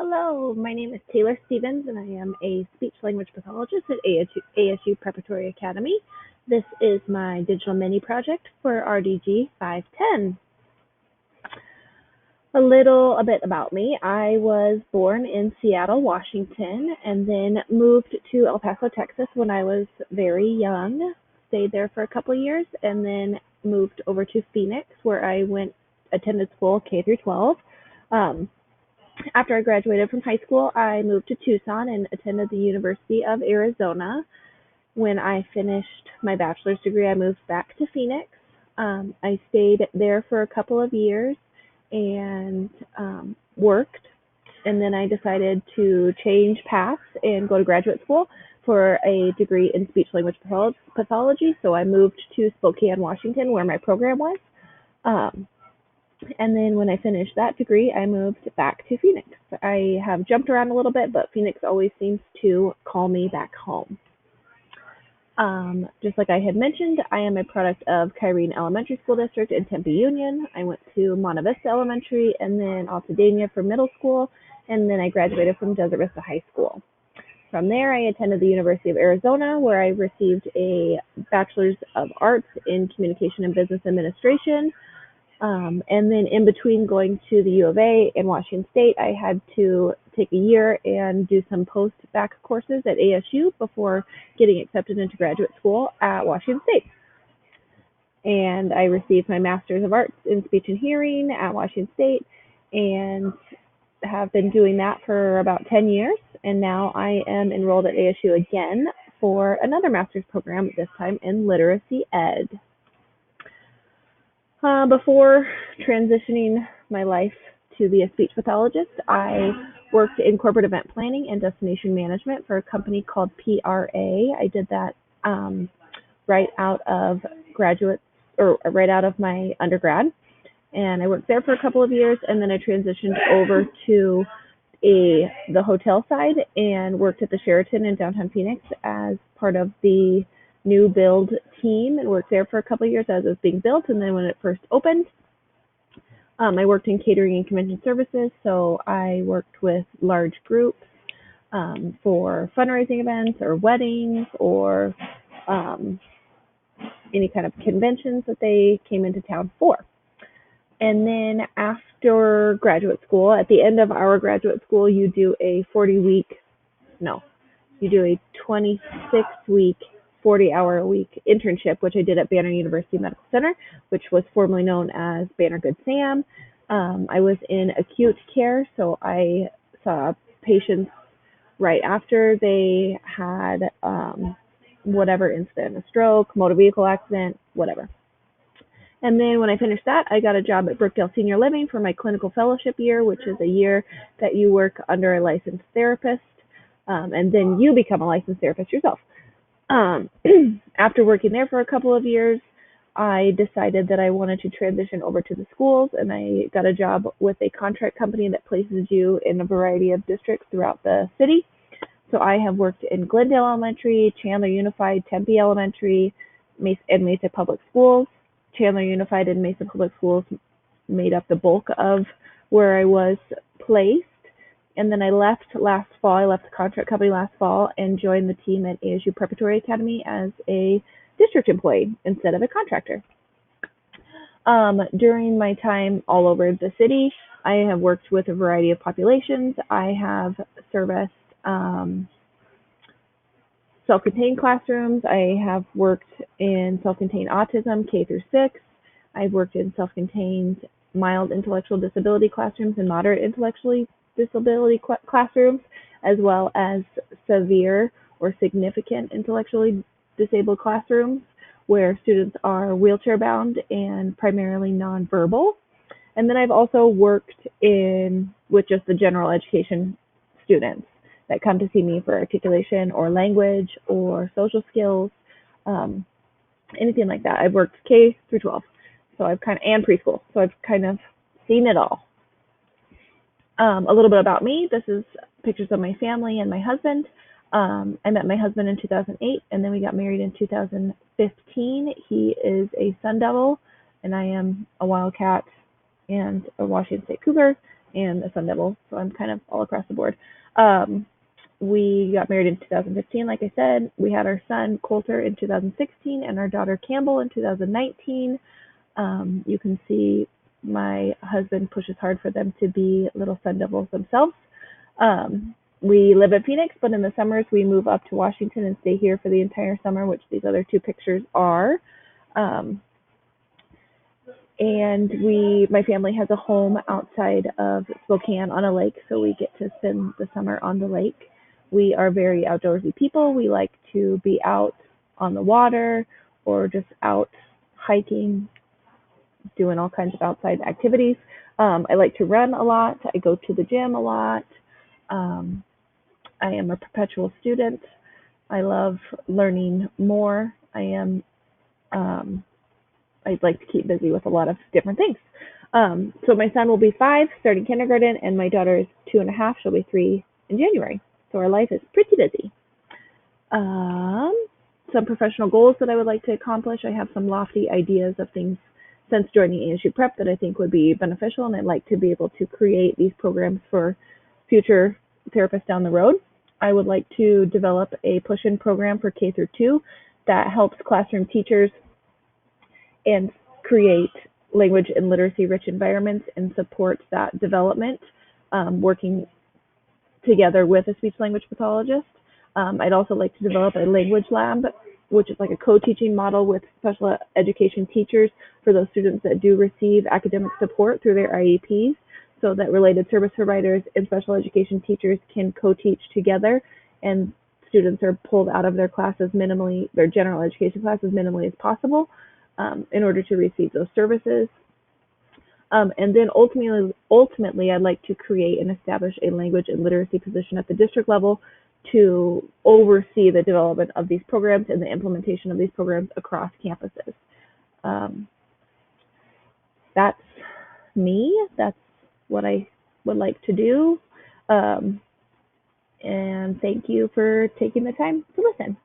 Hello, my name is Taylor Stevens, and I am a speech language pathologist at ASU Preparatory Academy. This is my digital mini project for RDG 510. A bit about me. I was born in Seattle, Washington, and then moved to El Paso, Texas when I was very young. Stayed there for a couple of years, and then moved over to Phoenix, where I attended school K through 12. Um, After I graduated from high school, I moved to Tucson and attended the University of Arizona. When I finished my bachelor's degree, I moved back to Phoenix. I stayed there for a couple of years and worked, and then I decided to change paths and go to graduate school for a degree in speech language pathology. So I moved to Spokane, Washington, where my program was. Um, and then when I finished that degree, I moved back to Phoenix. I have jumped around a little bit, but Phoenix always seems to call me back home. Just like I had mentioned, I am a product of Kyrene Elementary School District in Tempe Union. I went to Monta Vista Elementary and then Altadena for middle school, and then I graduated from Desert Vista High School. From there, I attended the University of Arizona, where I received a Bachelor's of Arts in Communication and Business Administration. And then in between going to the U of A and Washington State, I had to take a year and do some post-bac courses at ASU before getting accepted into graduate school at Washington State. And I received my Master's of Arts in Speech and Hearing at Washington State and have been doing that for about 10 years. And now I am enrolled at ASU again for another master's program, this time in literacy ed. Before transitioning my life to be a speech pathologist, I worked in corporate event planning and destination management for a company called PRA. I did that right out of right out of my undergrad, and I worked there for a couple of years, and then I transitioned over to the hotel side and worked at the Sheraton in downtown Phoenix as part of the new build team, and worked there for a couple of years as it was being built. And then when it first opened, I worked in catering and convention services. So I worked with large groups for fundraising events or weddings or any kind of conventions that they came into town for. And then after graduate school, at the end of our graduate school, you do a 26-week 40-hour-a-week internship, which I did at Banner University Medical Center, which was formerly known as Banner Good Sam. I was in acute care, so I saw patients right after they had whatever incident, a stroke, motor vehicle accident, whatever. And then when I finished that, I got a job at Brookdale Senior Living for my clinical fellowship year, which is a year that you work under a licensed therapist, and then you become a licensed therapist yourself. After working there for a couple of years, I decided that I wanted to transition over to the schools, and I got a job with a contract company that places you in a variety of districts throughout the city. So I have worked in Glendale Elementary, Chandler Unified, Tempe Elementary, and Mesa Public Schools. Chandler Unified and Mesa Public Schools made up the bulk of where I was placed. And then I left last fall. I left the contract company last fall and joined the team at ASU Preparatory Academy as a district employee instead of a contractor. During my time all over the city, I have worked with a variety of populations. I have serviced self-contained classrooms. I have worked in self-contained autism, K through 6. I've worked in self-contained mild intellectual disability classrooms and moderate intellectual disability classrooms, as well as severe or significant intellectually disabled classrooms where students are wheelchair bound and primarily nonverbal. And then I've also worked with just the general education students that come to see me for articulation or language or social skills, anything like that. I've worked K through 12, and preschool, so I've kind of seen it all. A little bit about me. This is pictures of my family and my husband. I met my husband in 2008, and then we got married in 2015. He is a Sun Devil, and I am a Wildcat and a Washington State Cougar. and a Sun Devil, so I'm kind of all across the board. Um, we got married in 2015, like I said. We had our son Coulter in 2016 and our daughter Campbell in 2019. You can see my husband pushes hard for them to be little Sun Devils themselves. We live in Phoenix, but in the summers we move up to Washington and stay here for the entire summer, which these other two pictures are. Um, and my family has a home outside of Spokane on a lake, so we get to spend the summer on the lake. We are very outdoorsy people. We like to be out on the water or just out hiking, doing all kinds of outside activities. I like to run a lot. I go to the gym a lot. Um, I am a perpetual student. I love learning more. Um, I'd like to keep busy with a lot of different things. So my son will be 5, starting kindergarten, and my daughter is 2.5. She'll be 3 in January. So our life is pretty busy. Some professional goals that I would like to accomplish. I have some lofty ideas of things since joining ASU Prep that I think would be beneficial, and I'd like to be able to create these programs for future therapists down the road. I would like to develop a push-in program for K through 2 that helps classroom teachers and create language and literacy rich environments and supports that development, working together with a speech language pathologist. I'd also like to develop a language lab, which is like a co-teaching model with special education teachers for those students that do receive academic support through their IEPs, so that related service providers and special education teachers can co-teach together, and students are pulled out of their classes minimally, their general education classes minimally as possible, in order to receive those services. And then ultimately, I'd like to create and establish a language and literacy position at the district level to oversee the development of these programs and the implementation of these programs across campuses. That's me. That's what I would like to do. And thank you for taking the time to listen.